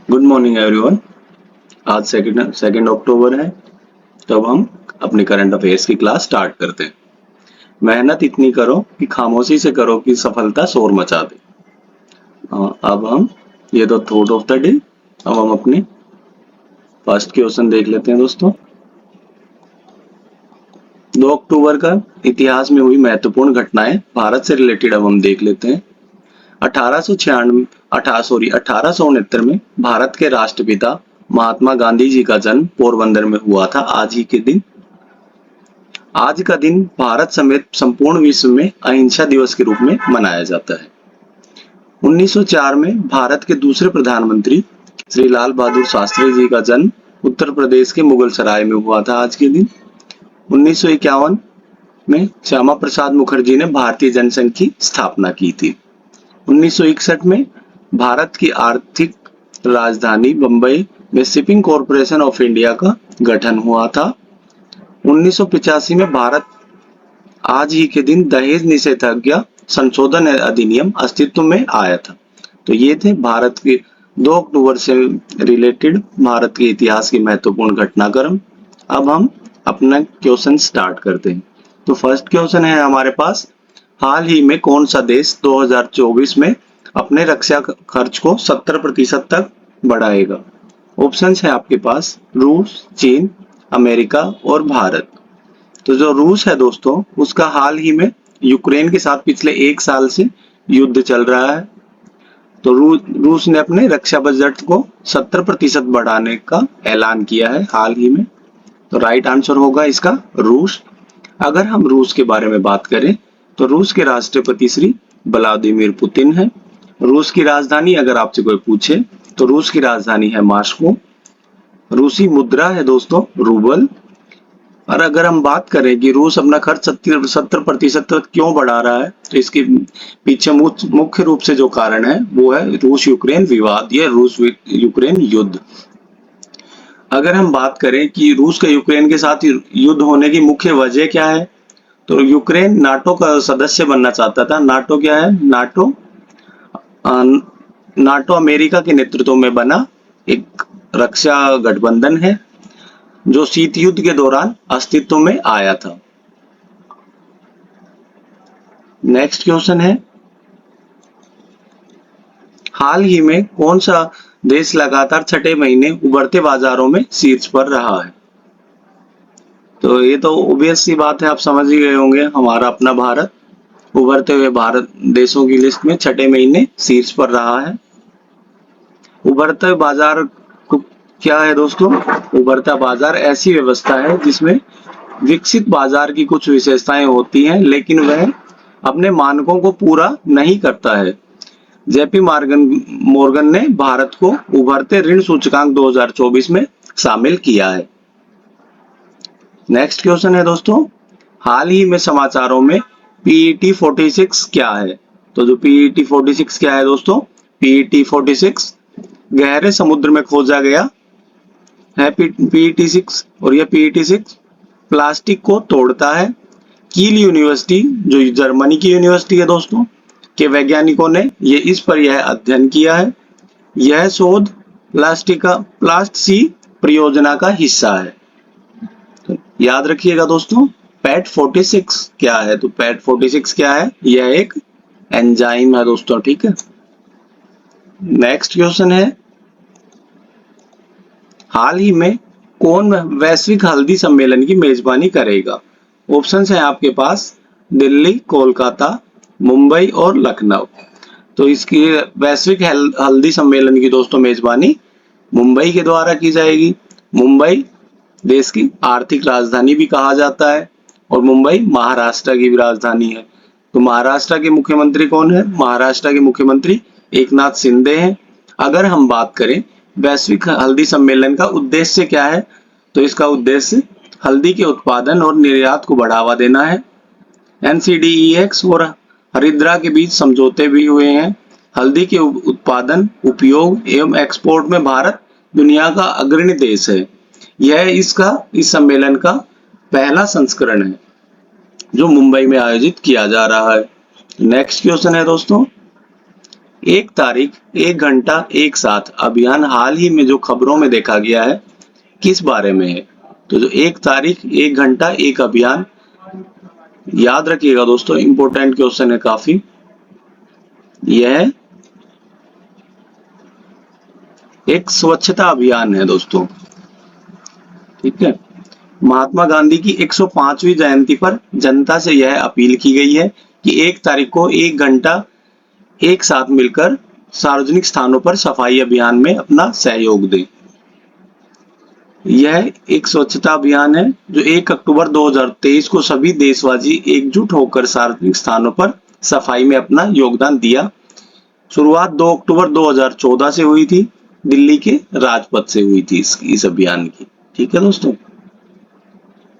Good morning everyone. आज second अक्टूबर है, तो अब हम अपने करंट अफेयर्स की क्लास स्टार्ट करते हैं। मेहनत इतनी करो कि खामोशी से करो कि सफलता शोर मचा दे। अब हम ये तो थॉट ऑफ द डे। अब हम अपने फर्स्ट क्वेश्चन देख लेते हैं दोस्तों। 2 अक्टूबर का इतिहास में हुई महत्वपूर्ण घटनाएं भारत से रिलेटेड अब हम देख लेते हैं। 1869 में भारत के राष्ट्रपिता महात्मा गांधी जी का जन्म पोरबंदर में हुआ था। आज ही के दिन, आज का दिन भारत समेत संपूर्ण विश्व में अहिंसा दिवस के रूप में मनाया जाता है। 1904 में भारत के दूसरे प्रधानमंत्री श्री लाल बहादुर शास्त्री जी का जन्म उत्तर प्रदेश के मुगलसराय में हुआ था। आज के दिन 1951 में श्यामा प्रसाद मुखर्जी ने भारतीय जनसंघ की स्थापना की थी। 1961 में भारत की आर्थिक राजधानी बंबई में शिपिंग कॉरपोरेशन ऑफ इंडिया का गठन हुआ था। 1985 में भारत आज ही के दिन दहेज निषेधाज्ञा संशोधन अधिनियम अस्तित्व में आया था। तो ये थे भारत के 2 अक्टूबर से रिलेटेड भारत के इतिहास की महत्वपूर्ण घटनाक्रम। अब हम अपना क्वेश्चन स्टार्ट करते हैं। तो फर्स्ट क्वेश्चन है हमारे पास, हाल ही में कौन सा देश 2024 में अपने रक्षा खर्च को 70% तक बढ़ाएगा? ऑप्शंस है आपके पास रूस, चीन, अमेरिका और भारत। तो जो रूस है दोस्तों, उसका हाल ही में यूक्रेन के साथ पिछले 1 साल से युद्ध चल रहा है। तो रूस ने अपने रक्षा बजट को 70% बढ़ाने का ऐलान किया है हाल ही में। तो राइट आंसर होगा इसका रूस। अगर हम रूस के बारे में बात करें तो रूस के राष्ट्रपति श्री व्लादिमीर पुतिन है। रूस की राजधानी अगर आपसे कोई पूछे तो रूस की राजधानी है मॉस्को। रूसी मुद्रा है दोस्तों रूबल। और अगर हम बात करें कि रूस अपना खर्च 70% तक क्यों बढ़ा रहा है, तो इसके पीछे मुख्य रूप से जो कारण है वो है रूस यूक्रेन विवाद या रूस यूक्रेन युद्ध। अगर हम बात करें कि रूस का यूक्रेन के साथ युद्ध होने की मुख्य वजह क्या है, तो यूक्रेन नाटो का सदस्य बनना चाहता था। नाटो क्या है? नाटो अमेरिका के नेतृत्व में बना एक रक्षा गठबंधन है जो शीत युद्ध के दौरान अस्तित्व में आया था। नेक्स्ट क्वेश्चन है, हाल ही में कौन सा देश लगातार 6ठे महीने उभरते बाजारों में शीर्ष पर रहा है? तो ये तो ऑब्वियस सी बात है, आप समझ ही गए होंगे। हमारा अपना भारत उभरते हुए भारत देशों की लिस्ट में 6ठे महीने शीर्ष पर रहा है। उभरते हुए बाजार क्या है दोस्तों? उभरता बाजार ऐसी व्यवस्था है जिसमें विकसित बाजार की कुछ विशेषताएं होती हैं, लेकिन वह अपने मानकों को पूरा नहीं करता है। जेपी मॉर्गन ने भारत को उभरते ऋण सूचकांक 2024 में शामिल किया है। नेक्स्ट क्वेश्चन है दोस्तों, हाल ही में समाचारों में PET 46 क्या है? तो जो PET 46 क्या है दोस्तों? PET 46 गहरे समुद्र में खोजा गया है PET 6, और यह PET 6 प्लास्टिक को तोड़ता है। कील यूनिवर्सिटी, जो जर्मनी की यूनिवर्सिटी है दोस्तों, के वैज्ञानिकों ने इस पर यह अध्ययन किया है। यह शोध प्लास्ट सी परियोजना का हिस्सा है। तो याद रखिएगा दोस्तों, PET 46 क्या है? तो PET 46 क्या है? यह एक एंजाइम है दोस्तों, ठीक है। नेक्स्ट क्वेश्चन है, हाल ही में कौन वैश्विक हल्दी सम्मेलन की मेजबानी करेगा? ऑप्शंस है आपके पास दिल्ली, कोलकाता, मुंबई और लखनऊ। तो इसकी वैश्विक हल्दी सम्मेलन की दोस्तों मेजबानी मुंबई के द्वारा की जाएगी। मुंबई देश की आर्थिक राजधानी भी कहा जाता है, और मुंबई महाराष्ट्र की भी राजधानी है। तो महाराष्ट्र के मुख्यमंत्री कौन है? महाराष्ट्र के मुख्यमंत्री एकनाथ शिंदे हैं। अगर हम बात करें वैश्विक हल्दी सम्मेलन का उद्देश्य क्या है, तो इसका उद्देश्य हल्दी के उत्पादन और निर्यात को बढ़ावा देना है। NCDEX और हरिद्रा के बीच समझौते भी हुए हैं। हल्दी के उत्पादन, उपयोग एवं एक्सपोर्ट में भारत दुनिया का अग्रणी देश है। यह इस सम्मेलन का पहला संस्करण है जो मुंबई में आयोजित किया जा रहा है। नेक्स्ट क्वेश्चन है दोस्तों, एक तारीख एक घंटा एक साथ अभियान हाल ही में जो खबरों में देखा गया है किस बारे में है? तो जो एक तारीख एक घंटा एक अभियान, याद रखिएगा दोस्तों, इंपॉर्टेंट क्वेश्चन है काफी। यह एक स्वच्छता अभियान है दोस्तों, ठीक है। महात्मा गांधी की 105वीं जयंती पर जनता से यह अपील की गई है कि एक तारीख को एक घंटा एक साथ मिलकर सार्वजनिक स्थानों पर सफाई अभियान में अपना सहयोग दें। यह एक स्वच्छता अभियान है जो 1 अक्टूबर 2023 को सभी देशवासी एकजुट होकर सार्वजनिक स्थानों पर सफाई में अपना योगदान दिया। शुरुआत 2 अक्टूबर 2014 से हुई थी, दिल्ली के राजपथ से हुई थी इस अभियान की, ठीक है दोस्तों।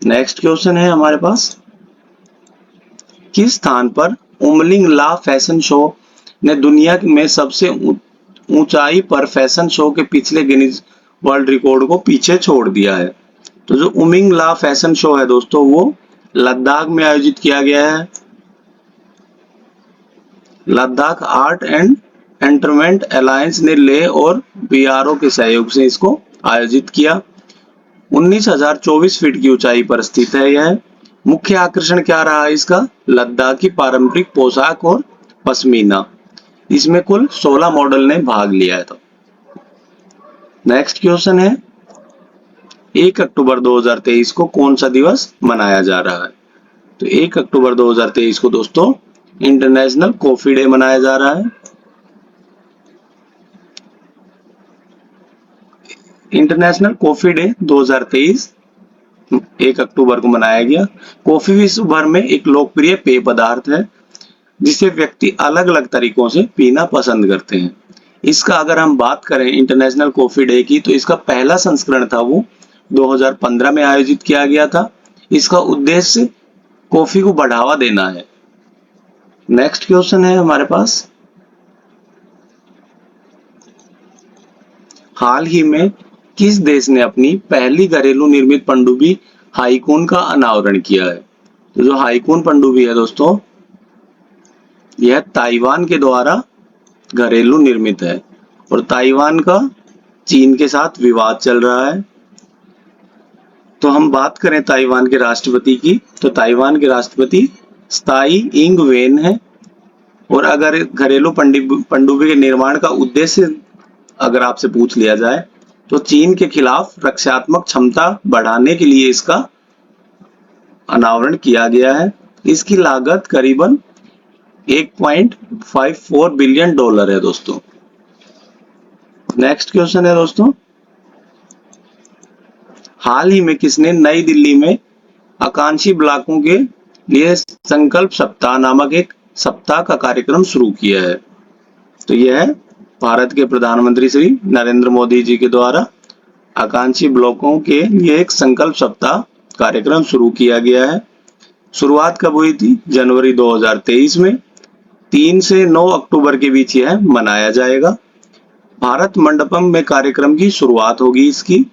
नेक्स्ट क्वेश्चन है हमारे पास, किस स्थान पर उमलिंग ला फैशन शो ने दुनिया में सबसे ऊंचाई पर फैशन शो के पिछले गिनीज वर्ल्ड रिकॉर्ड को पीछे छोड़ दिया है? तो जो उमिंग ला फैशन शो है दोस्तों वो लद्दाख में आयोजित किया गया है। Ladakh art and entertainment alliance ने लेह और बीआरओ के सहयोग से इसको आयोजित किया। 19,024 फीट की ऊंचाई पर स्थित है यह। मुख्य आकर्षण क्या रहा है इसका? लद्दाख की पारंपरिक पोशाक और पश्मीना। इसमें कुल 16 मॉडल ने भाग लिया है। तो नेक्स्ट क्वेश्चन है, 1 अक्टूबर 2023 को कौन सा दिवस मनाया जा रहा है? तो 1 अक्टूबर 2023 को दोस्तों इंटरनेशनल कॉफी डे मनाया जा रहा है। इंटरनेशनल कॉफी डे 2023 1 अक्टूबर को मनाया गया। कॉफी विश्व भर में एक लोकप्रिय पेय पदार्थ है जिसे व्यक्ति अलग अलग तरीकों से पीना पसंद करते हैं। इसका अगर हम बात करें इंटरनेशनल कॉफी डे की, तो इसका पहला संस्करण था वो 2015 में आयोजित किया गया था। इसका उद्देश्य कॉफी को बढ़ावा देना है। नेक्स्ट क्वेश्चन है हमारे पास, हाल ही में किस देश ने अपनी पहली घरेलू निर्मित पनडुब्बी हाईकून का अनावरण किया है? तो जो हाईकून पनडुब्बी है दोस्तों यह ताइवान के द्वारा घरेलू निर्मित है और ताइवान का चीन के साथ विवाद चल रहा है। तो हम बात करें ताइवान के राष्ट्रपति की, तो ताइवान के राष्ट्रपति त्साई इंग वेन है। और अगर घरेलू पनडुब्बी के निर्माण का उद्देश्य अगर आपसे पूछ लिया जाए तो चीन के खिलाफ रक्षात्मक क्षमता बढ़ाने के लिए इसका अनावरण किया गया है। इसकी लागत करीबन $1.54 बिलियन है दोस्तों। नेक्स्ट क्वेश्चन है दोस्तों, हाल ही में किसने नई दिल्ली में आकांक्षी ब्लॉकों के लिए संकल्प सप्ताह नामक एक सप्ताह का कार्यक्रम शुरू किया है? तो यह भारत के प्रधानमंत्री श्री नरेंद्र मोदी जी के द्वारा आकांक्षी ब्लॉकों के लिए एक संकल्प सप्ताह कार्यक्रम शुरू किया गया है। शुरुआत कब हुई थी? जनवरी 2023 में। 3 से 9 अक्टूबर के बीच यह मनाया जाएगा। भारत मंडपम में कार्यक्रम की शुरुआत होगी। इसकी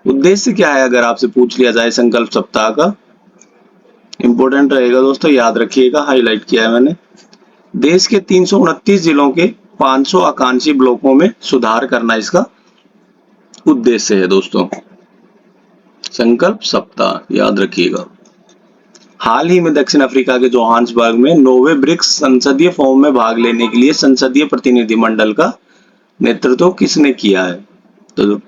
उद्देश्य क्या है अगर आपसे पूछ लिया जाए संकल्प सप्ताह का? इंपॉर्टेंट रहेगा दोस्तों, याद रखिएगा, हाईलाइट किया है मैंने। देश के 329 जिलों के 500 आकांक्षी ब्लॉकों में सुधार करना इसका उद्देश्य है दोस्तों। संकल्प सप्ताह याद रखिएगा। हाल ही में दक्षिण अफ्रीका के जोहान्सबर्ग में 9वें ब्रिक्स संसदीय फोरम में भाग लेने के लिए संसदीय प्रतिनिधिमंडल का नेतृत्व किसने किया है? तो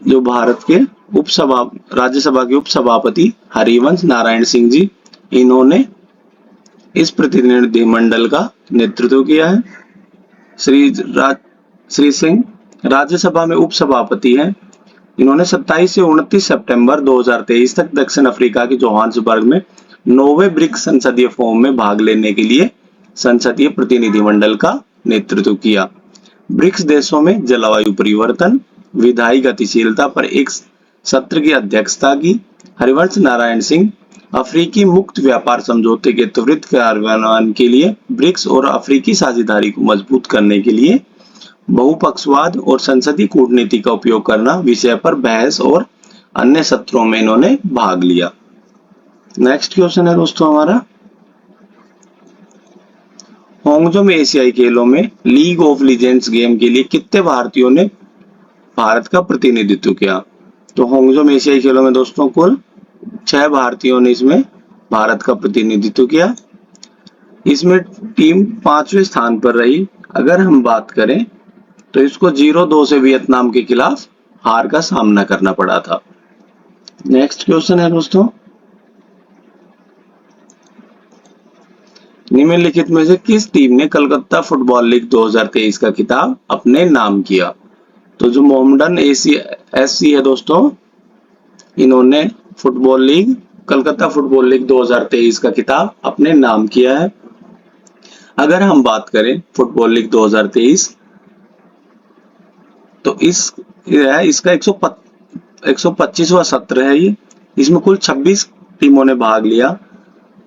जो भारत के राज्यसभा के उपसभापति हरिवंश नारायण सिंह जी, इन्होंने इस प्रतिनिधिमंडल का नेतृत्व किया है। श्री सिंह राज्यसभा में उपसभापति हैं। इन्होंने 27 से 29 सितंबर 2023 तक दक्षिण अफ्रीका के जोहान्सबर्ग में 9वें ब्रिक्स संसदीय फोरम में भाग लेने के लिए संसदीय प्रतिनिधिमंडल का नेतृत्व किया। ब्रिक्स देशों में जलवायु परिवर्तन, विधायी गतिशीलता पर एक सत्र की अध्यक्षता की। हरिवंश नारायण सिंह अफ्रीकी मुक्त व्यापार समझौते के त्वरित कार्यान्वयन के लिए ब्रिक्स और अफ्रीकी साझेदारी को मजबूत करने के लिए बहुपक्षवाद और संसदीय कूटनीति का उपयोग करना विषय पर बहस और अन्य सत्रों में इन्होंने भाग लिया। नेक्स्ट क्वेश्चन है दोस्तों हमारा, होंगजो में एशियाई खेलों में लीग ऑफ लीजेंड्स गेम के लिए कितने भारतीयों ने भारत का प्रतिनिधित्व किया? तो होंगजो में एशियाई खेलों में दोस्तों कुल 6 भारतीयों ने इसमें भारत का प्रतिनिधित्व किया। इसमें टीम 5वें स्थान पर रही। अगर हम बात करें तो इसको 0-2 से वियतनाम के खिलाफ हार का सामना करना पड़ा था। नेक्स्ट क्वेश्चन है दोस्तों, निम्नलिखित में से किस टीम ने कलकत्ता फुटबॉल लीग 2023 का खिताब अपने नाम किया? तो जो मोहम्मडन एससी है दोस्तों, इन्होंने कलकत्ता फुटबॉल लीग 2023 का खिताब अपने नाम किया है। अगर हम बात करें फुटबॉल लीग 2023 तो इसका 125वां सत्र है ये। इसमें कुल 26 टीमों ने भाग लिया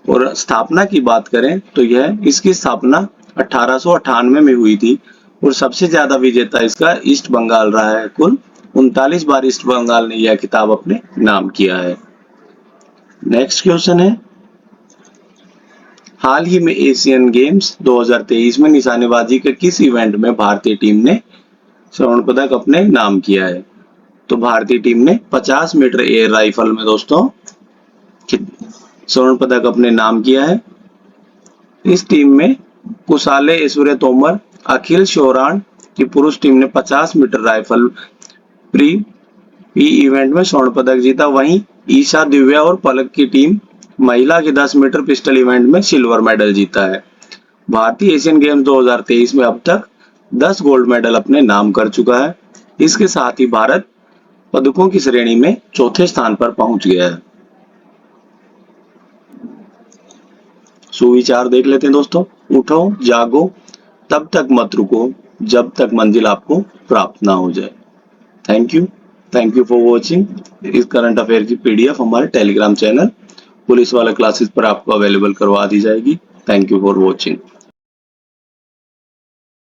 और स्थापना की बात करें तो इसकी स्थापना 1898 में हुई थी और सबसे ज्यादा विजेता इसका ईस्ट बंगाल रहा है। कुल 39 बार ईस्ट बंगाल ने यह खिताब अपने नाम किया है। नेक्स्ट क्वेश्चन है, हाल ही में एशियन गेम्स 2023 में निशानेबाजी के किस इवेंट में भारतीय टीम ने स्वर्ण पदक अपने नाम किया है? तो भारतीय टीम ने 50 मीटर एयर राइफल में दोस्तों स्वर्ण पदक अपने नाम किया है। इस टीम में कुशाले ऐश्वर्य तोमर, अखिल शोरान की पुरुष टीम ने 50 मीटर राइफल प्री इवेंट में स्वर्ण पदक जीता। वहीं ईशा, दिव्या और पलक की टीम महिला के 10 मीटर पिस्टल इवेंट में सिल्वर मेडल जीता है। भारतीय एशियन गेम्स 2023 में अब तक 10 गोल्ड मेडल अपने नाम कर चुका है। इसके साथ ही भारत पदकों की श्रेणी में चौथे स्थान पर पहुंच गया है। सुविचार देख लेते हैं दोस्तों, उठो जागो तब तक मत रुको जब तक मंजिल आपको प्राप्त ना हो जाए। Thank you for watching. इस करंट अफेयर की पीडीएफ हमारे टेलीग्राम चैनल पुलिस वाला क्लासेस पर आपको अवेलेबल करवा दी जाएगी। Thank you for watching.